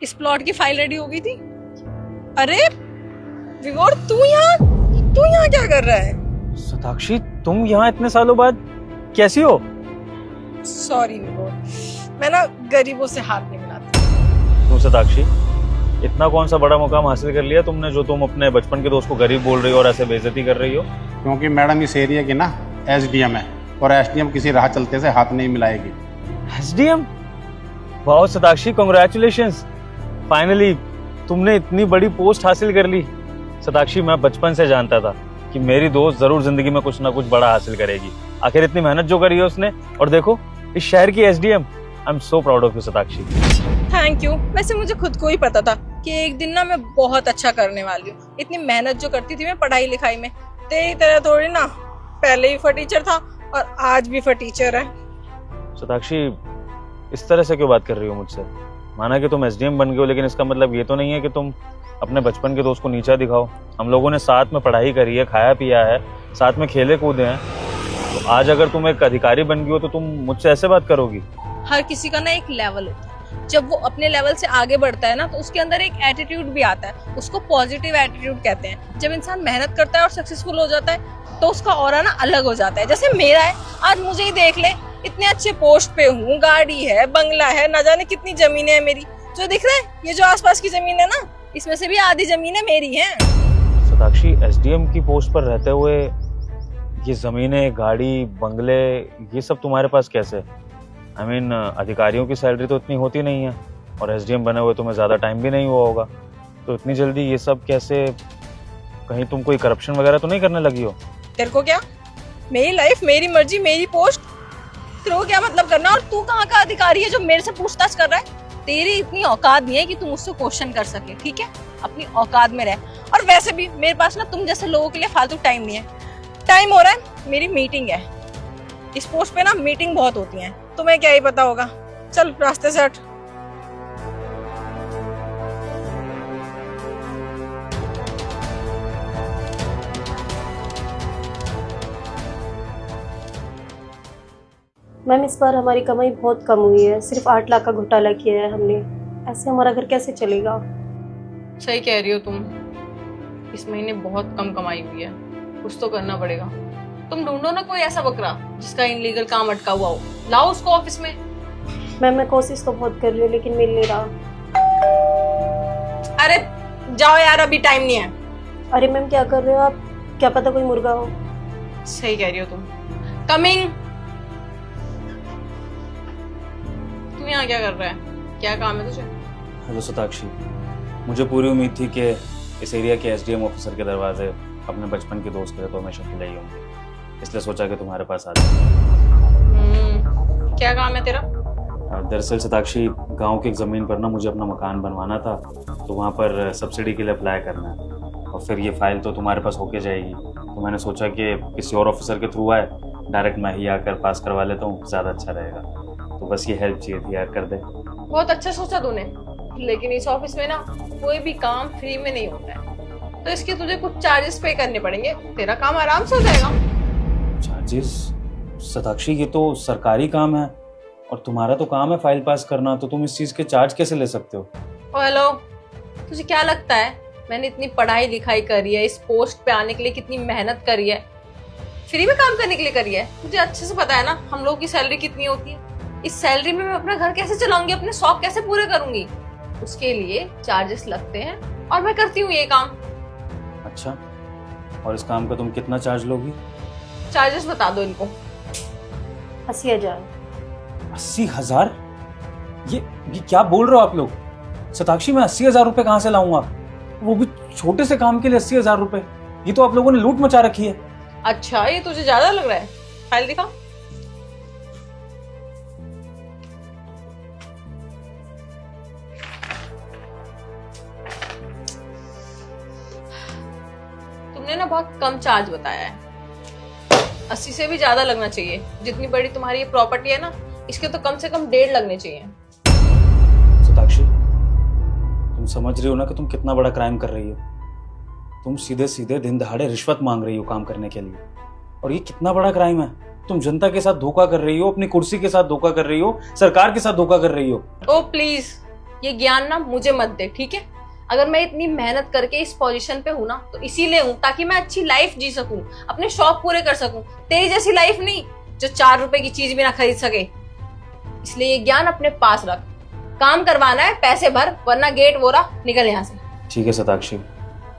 इस प्लॉट की file ready हो गई थी। अरे विगोर, तू यहाँ क्या कर रहा है? सताक्षी, तुम यहाँ इतने सालों बाद कैसी हो? सॉरी विगोर, मैं ना गरीबों से हाथ नहीं मिलाती। तुम सताक्षी, इतना कौन सा बड़ा मुकाम हासिल कर लिया तुमने जो तुम अपने बचपन के दोस्त को गरीब बोल रही हो और ऐसे बेइज्जती कर रही हो? क्योंकि मैडम इस एरिया की ना एसडीएम है और एसडीएम किसी राह चलते से हाथ नहीं मिलाएगी। एसडीएम? वाह सताक्षी, कांग्रेचुलेशंस, फाइनली तुमने इतनी बड़ी पोस्ट हासिल कर ली। सताक्षी, मैं बचपन से जानता था कि मेरी दोस्त जरूर जिंदगी में कुछ ना कुछ बड़ा हासिल करेगी। आखिर इतनी मेहनत जो करी है उसने, और देखो इस शहर की SDM. I am so proud of you Satakshi. Thank you. वैसे मुझे खुद को ही पता था कि एक दिन ना मैं बहुत अच्छा करने वाली हूँ। इतनी मेहनत जो करती थी मैं पढ़ाई लिखाई में, तेरी तरह थोड़ी ना पहले ही फटीचर था और आज भी फटीचर है। सताक्षी, इस तरह से क्यों बात कर रही हो मुझसे? माना कि तुम एसडीएम बन गए हो, लेकिन इसका मतलब ये तो नहीं है कि तुम अपने बचपन के दोस्त को नीचा दिखाओ। हम लोगों ने साथ में पढ़ाई करी है, खाया पिया है, साथ में खेले कूदे हैं। तो आज अगर तुम एक अधिकारी बन गई हो तो तुम मुझसे ऐसे बात करोगी? हर किसी का ना एक लेवल होता है। जब वो अपने लेवल से आगे बढ़ता है ना तो उसके अंदर एक एटीट्यूड भी आता है। उसको पॉजिटिव एटीट्यूड कहते हैं। जब इंसान मेहनत करता है और सक्सेसफुल हो जाता है तो उसका ऑरा ना अलग हो जाता है। जैसे मेरा है, आज मुझे ही देख ले, इतने अच्छे पोस्ट पे हूँ, गाड़ी है, बंगला है, न जाने कितनी जमीनें हैं मेरी। जो दिख रहा है ये जो आसपास की जमीन है ना, इसमें से भी आधी जमीनें मेरी हैं। सताक्षी, एसडीएम की पोस्ट पर रहते हुए ये जमीनें, गाड़ी, बंगले, ये सब तुम्हारे पास कैसे? आई मीन, अधिकारियों की सैलरी तो इतनी होती नहीं है और एसडीएम बने हुए तुम्हें ज़्यादा टाइम भी नहीं हुआ होगा, तो इतनी जल्दी ये सब कैसे? कहीं तुम कोई करप्शन वगैरह तो नहीं करने लगी हो? तेरे को क्या? मेरी लाइफ, मेरी मर्जी, मेरी पोस्ट, तेरे को क्या मतलब करना? और तू कहाँ का अधिकारी है जो मेरे से पूछताछ कर रहा है? तेरी इतनी औकात नहीं है कि तुम मुझसे क्वेश्चन कर सके, ठीक है? अपनी औकात में रह। और वैसे भी मेरे पास ना तुम जैसे लोगों के लिए फालतू टाइम नहीं है। टाइम हो रहा है, मेरी मीटिंग है। इस पोस्ट पे ना मीटिंग बहुत होती है, तुम्हें क्या ही पता होगा। चल रास्ते से हट। मैम, इस बार हमारी कमाई बहुत कम हुई है। सिर्फ 8 लाख का घोटाला किया है हमने। ऐसे हमारा घर कैसे चलेगा? सही कह रही हो तुम। इस महीने बहुत कम कमाई हुई है, कुछ तो करना पड़ेगा। तुम ढूंढो ना कोई ऐसा बकरा जिसका इनलीगल काम अटका हुआ हो, लाओ उसको ऑफिस में। मैम, मैं कोशिश तो बहुत कर रही हूँ लेकिन मिल नहीं रहा। अरे जाओ यार, अभी टाइम नहीं है। अरे मैम, क्या कर रहे हो आप? क्या पता कोई मुर्गा हो। सही कह रही हो तुम। कमिंग। तुम यहाँ क्या कर रहा है? क्या काम है तुझे? हेलो सताक्षी, मुझे पूरी उम्मीद थी कि इस एरिया के एसडीएम ऑफिसर के दरवाजे अपने बचपन के दोस्त के तो हमेशा खुले ही होंगे, इसलिए सोचा कि तुम्हारे पास आ जाऊं। क्या काम है तेरा? दरअसल सताक्षी, गांव की एक ज़मीन पर ना मुझे अपना मकान बनवाना था, तो वहाँ पर सब्सिडी के लिए अप्लाई करना है और फिर ये फाइल तो तुम्हारे पास होके जाएगी। तो मैंने सोचा कि किसी और ऑफिसर के थ्रू आए, डायरेक्ट मैं ही आकर पास करवा लेता हूँ, ज़्यादा अच्छा रहेगा। तो बस ये हेल्प चाहिए थी यार, कर दे। बहुत अच्छा सोचा तूने, लेकिन इस ऑफिस में ना कोई भी काम फ्री में नहीं होता है, तो इसके तुझे कुछ चार्जेस पे करने पड़ेंगे। तेरा काम आराम से हो जाएगा। चार्जेस? सताक्षी, ये तो सरकारी काम है और तुम्हारा तो काम है फाइल पास करना, तो तुम इस चीज़ के चार्ज कैसे ले सकते हो? हेलो, तुझे क्या लगता है मैंने इतनी पढ़ाई लिखाई करी है, इस पोस्ट पे आने के लिए कितनी मेहनत करी है, फ्री में काम करने के लिए करी है? मुझे अच्छे से पता है ना हम लोगों की सैलरी कितनी होती है। इस सैलरी में मैं अपना घर कैसे चलाऊंगी, अपने शौक कैसे पूरे करूंगी? उसके लिए चार्जेस लगते हैं और मैं करती हूँ ये काम। अच्छा, और इस काम का तुम कितना चार्ज लोगी? चार्जेस बता दो इनको। 80,000। 80,000? ये क्या बोल रहे हो आप लोग? सताक्षी, मैं 80,000 रुपए कहाँ से लाऊंगा? वो भी छोटे से काम के लिए 80,000 रुपए? ये तो आप लोगों ने लूट मचा रखी है। अच्छा, ये तुझे ज्यादा लग रहा है? फाइल दिखा। तुमने ना बहुत कम चार्ज बताया है। 80 से भी ज्यादा लगना चाहिए। जितनी बड़ी तुम्हारी ये प्रॉपर्टी है ना, इसके तो कम से कम 1.5 लगने चाहिए। सताक्षी, तुम समझ रही हो ना कि तुम कितना बड़ा क्राइम कर रही हो? तुम सीधे सीधे दिन दहाड़े रिश्वत मांग रही हो काम करने के लिए, और ये कितना बड़ा क्राइम है। तुम जनता के साथ धोखा कर रही हो, अपनी कुर्सी के साथ धोखा कर रही हो, सरकार के साथ धोखा कर रही हो। ओ प्लीज, ये ज्ञान ना मुझे मत दे, ठीक है? अगर मैं इतनी मेहनत करके इस पोजीशन पे हूं ना तो इसीलिए हूं ताकि मैं अच्छी लाइफ जी सकूं, अपने शौक पूरे कर सकूं। तेरी जैसी लाइफ नहीं जो 4 रुपए की चीज भी ना खरीद सके। इसलिए ये ज्ञान अपने पास रख। काम करवाना है पैसे भर, वरना गेट वोरा निकल यहाँ से। ठीक है शताक्षी,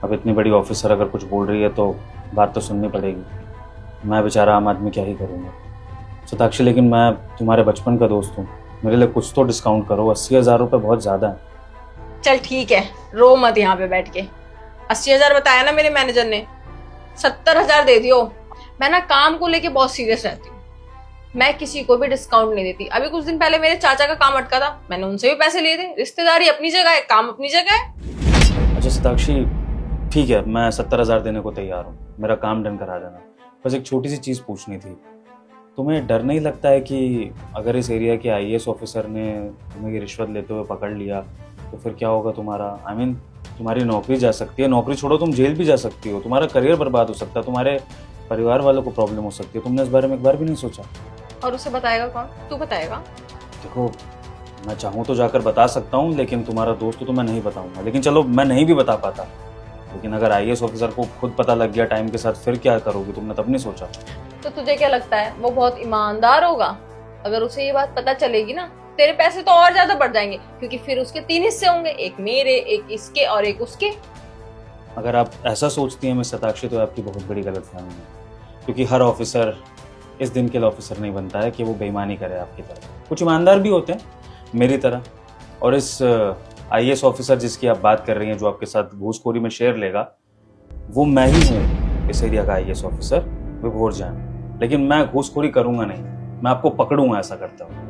अब इतनी बड़ी ऑफिसर अगर कुछ बोल रही है तो बात तो सुननी पड़ेगी। मैं बेचारा आम आदमी क्या ही करूँगा। शताक्षी लेकिन मैं तुम्हारे बचपन का दोस्त हूँ, मेरे लिए कुछ तो डिस्काउंट करो। 80,000 रुपये बहुत ज़्यादा है। चल ठीक है, रो मत यहाँ पे बैठ के। 80,000 बताया ना मेरे मैनेजर ने, 70,000 दे दियो। मैं ना काम को लेके बहुत सीरियस रहती हूँ, मैं किसी को भी डिस्काउंट नहीं देती। अभी कुछ दिन पहले मेरे चाचा का काम अटका था, मैंने उनसे भी पैसे लिए थे। रिश्तेदारी अपनी जगह है, काम अपनी जगह है। अच्छा शताक्षी ठीक है, मैं 70,000 देने को तैयार हूँ, मेरा काम डन करा देना। बस एक छोटी सी चीज़ पूछनी थी, तुम्हें डर नहीं लगता है कि अगर इस एरिया के IAS ऑफिसर ने तुम्हें रिश्वत लेते हुए पकड़ लिया तो फिर क्या होगा तुम्हारा? I mean, तुम्हारी नौकरी जा सकती है, नौकरी छोड़ो तुम जेल भी जा सकती हो, तुम्हारा करियर बर्बाद हो सकता है, तुम्हारे परिवार वालों को प्रॉब्लम हो सकती है। तुमने इस बारे में एक बार भी नहीं सोचा? और उसे बताएगा कौन? तू बताएगा? देखो मैं चाहूँ तो जाकर बता सकता हूँ, लेकिन तुम्हारा दोस्त तो मैं नहीं बताऊंगा। लेकिन चलो मैं नहीं भी बता पाता, लेकिन अगर IAS ऑफिसर को खुद पता लग गया टाइम के साथ, फिर क्या करोगी? तुमने तब नहीं सोचा? तो तुझे क्या लगता है वो बहुत ईमानदार होगा? अगर उसे ये बात पता चलेगी ना, तेरे पैसे तो और ज्यादा बढ़ जाएंगे, क्योंकि फिर उसके 3 हिस्से होंगे, एक मेरे, एक इसके और एक उसके। अगर आप ऐसा सोचती हैं मिस शताक्षी तो आपकी बहुत बड़ी गलतफहमी है, क्योंकि हर ऑफिसर इस दिन के लिए ऑफिसर नहीं बनता है कि वो बेईमानी करे आपकी तरह। कुछ ईमानदार भी होते हैं मेरी तरह। और इस IAS ऑफिसर जिसकी आप बात कर रही हैं, जो आपके साथ घूसखोरी में शेयर लेगा, वो मैं ही हूँ इस एरिया का IAS ऑफिसर, विभोर जान। लेकिन मैं घूसखोरी करूंगा नहीं, मैं आपको पकड़ूंगा ऐसा करता हूँ।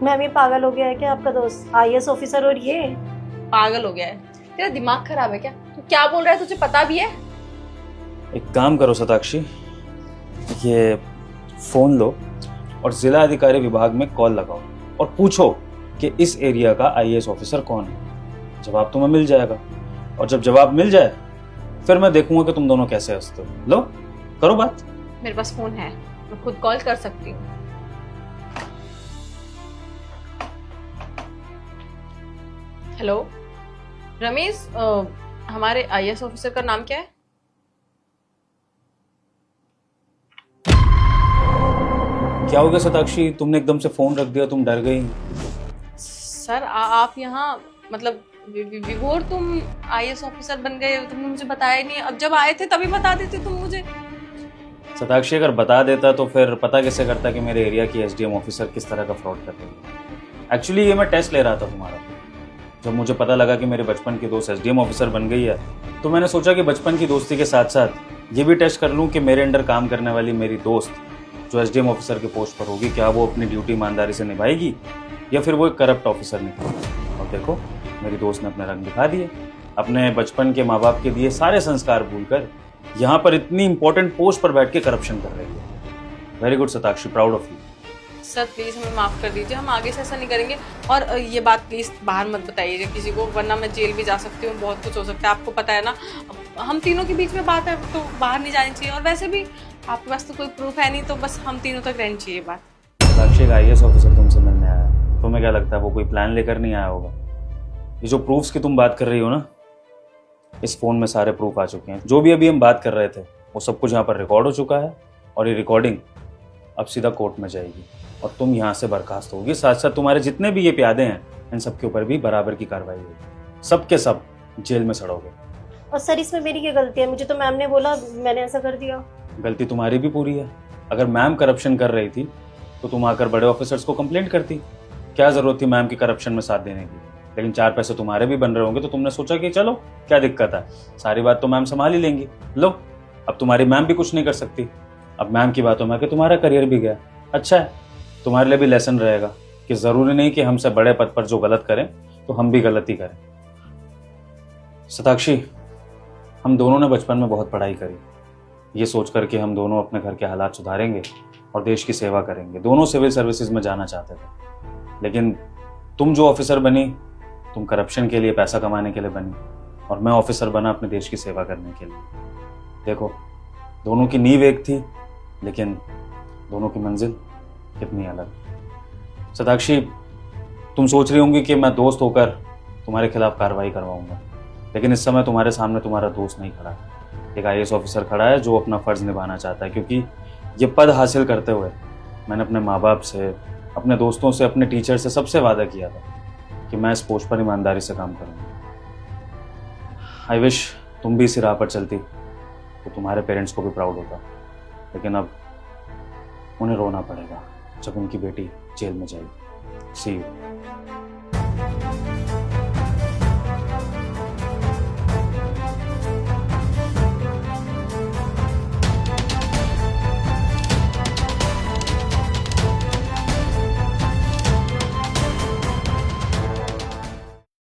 मैम ये पागल हो गया है क्या आपका दोस्त? IAS ऑफिसर और ये? पागल हो गया है? तेरा दिमाग खराब है क्या? तू क्या बोल रहा है, तुझे पता भी है? एक काम करो शताक्षी, ये फोन लो और जिला अधिकारी विभाग में कॉल लगाओ और पूछो कि इस एरिया का IAS ऑफिसर कौन है। जवाब तुम्हें मिल जाएगा, और जब जवाब मिल जाए फिर मैं देखूंगा कि तुम दोनों कैसे हंसते हो। लो करो बात। मेरे पास फोन है, मैं खुद कॉल कर सकती हूँ। हेलो रमेश, हमारे IAS ऑफिसर का नाम क्या है? क्या हो गया शताक्षी, तुमने एकदम से फोन रख दिया, तुम डर गई? सर आप यहाँ मतलब विभोर तुम IAS ऑफिसर बन गए, तुमने मुझे बताया ही नहीं। अब जब आए थे तभी बता देते तुम मुझे। शताक्षी अगर बता देता तो फिर पता कैसे करता कि मेरे एरिया की SDM ऑफिसर किस तरह का फ्रॉड कर रही है। एक्चुअली ये मैं टेस्ट ले रहा था तुम्हारा। जब मुझे पता लगा कि मेरे बचपन की दोस्त SDM ऑफिसर बन गई है, तो मैंने सोचा कि बचपन की दोस्ती के साथ साथ ये भी टेस्ट कर लूँ कि मेरे अंडर काम करने वाली मेरी दोस्त जो SDM ऑफिसर के पोस्ट पर होगी, क्या वो अपनी ड्यूटी ईमानदारी से निभाएगी या फिर वो एक करप्ट ऑफिसर निकलेगी। और देखो मेरी दोस्त ने अपने रंग दिखा दिए, अपने बचपन के माँ बाप के दिए सारे संस्कार भूलकर यहाँ पर इतनी इंपॉर्टेंट पोस्ट पर बैठ के करप्शन कर रही है। Very good Shatakshi, proud of you. Sir please हमें माफ कर दीजिए, हम आगे से ऐसा नहीं करेंगे। और ये बात प्लीज बाहर मत बताइए किसी को, वरना मैं जेल भी जा सकती हूँ, बहुत कुछ हो सकता है। आपको पता है ना, हम तीनों के बीच में बात है तो बाहर नहीं जानी चाहिए। और वैसे भी आपके पास तो कोई प्रूफ है नहीं, तो बस हम तीनों तक रहनी चाहिए बात। शताक्षी का IAS ऑफिसर तुमसे मिलने आया, तुम्हें क्या लगता है वो कोई प्लान लेकर नहीं आया होगा? ये जो प्रूफ्स की तुम बात कर रही हो ना, इस फोन में सारे प्रूफ आ चुके हैं। जो भी अभी हम बात कर रहे थे वो सब कुछ यहाँ पर रिकॉर्ड हो चुका है, और ये रिकॉर्डिंग अब सीधा कोर्ट में जाएगी और तुम यहाँ से बर्खास्त होगी। साथ साथ तुम्हारे जितने भी ये प्यादे हैं इन सब के ऊपर भी बराबर की कार्रवाई होगी, सब के सब जेल में सड़ोगे। और सर इसमें मेरी क्या गलती है? मुझे तो मैम ने बोला, मैंने ऐसा कर दिया। गलती तुम्हारी भी पूरी है। अगर मैम करप्शन कर रही थी तो तुम आकर बड़े ऑफिसर्स को कंप्लेंट करती। क्या जरूरत थी मैम की करप्शन में साथ देने की? लेकिन 4 पैसे तुम्हारे भी बन रहे होंगे तो तुमने सोचा कि चलो क्या दिक्कत है, सारी बात तो मैम संभाल ही लेंगी। लो अब तुम्हारी मैम भी कुछ नहीं कर सकती। अब मैम की बातों में कि तुम्हारा करियर भी गया। अच्छा है, तुम्हारे लिए भी लेसन रहेगा कि जरूरी नहीं कि हमसे बड़े पद पर जो गलत करें तो हम भी गलती करें। शताक्षी, हम दोनों ने बचपन में बहुत पढ़ाई करी, ये सोच कर कि हम दोनों अपने घर के हालात सुधारेंगे और देश की सेवा करेंगे। दोनों सिविल सर्विसेज में जाना चाहते थे, लेकिन तुम जो ऑफिसर बनी, तुम करप्शन के लिए, पैसा कमाने के लिए बनी, और मैं ऑफिसर बना अपने देश की सेवा करने के लिए। देखो दोनों की नींव एक थी, लेकिन दोनों की मंजिल कितनी अलग। शताक्षी, तुम सोच रही होंगी कि मैं दोस्त होकर तुम्हारे खिलाफ कार्रवाई करवाऊंगा, लेकिन इस समय तुम्हारे सामने तुम्हारा दोस्त नहीं खड़ा है, एक IAS ऑफिसर खड़ा है जो अपना फर्ज निभाना चाहता है। क्योंकि ये पद हासिल करते हुए मैंने अपने माँ बाप से, अपने दोस्तों से, अपने टीचर से सबसे वादा किया था कि मैं इस पोस्ट पर ईमानदारी से काम करूँगा। आई विश तुम भी इसी राह पर चलती तो तुम्हारे पेरेंट्स को भी प्राउड होता, लेकिन अब उन्हें रोना पड़ेगा जब उनकी बेटी जेल में जाएगी। सी यू।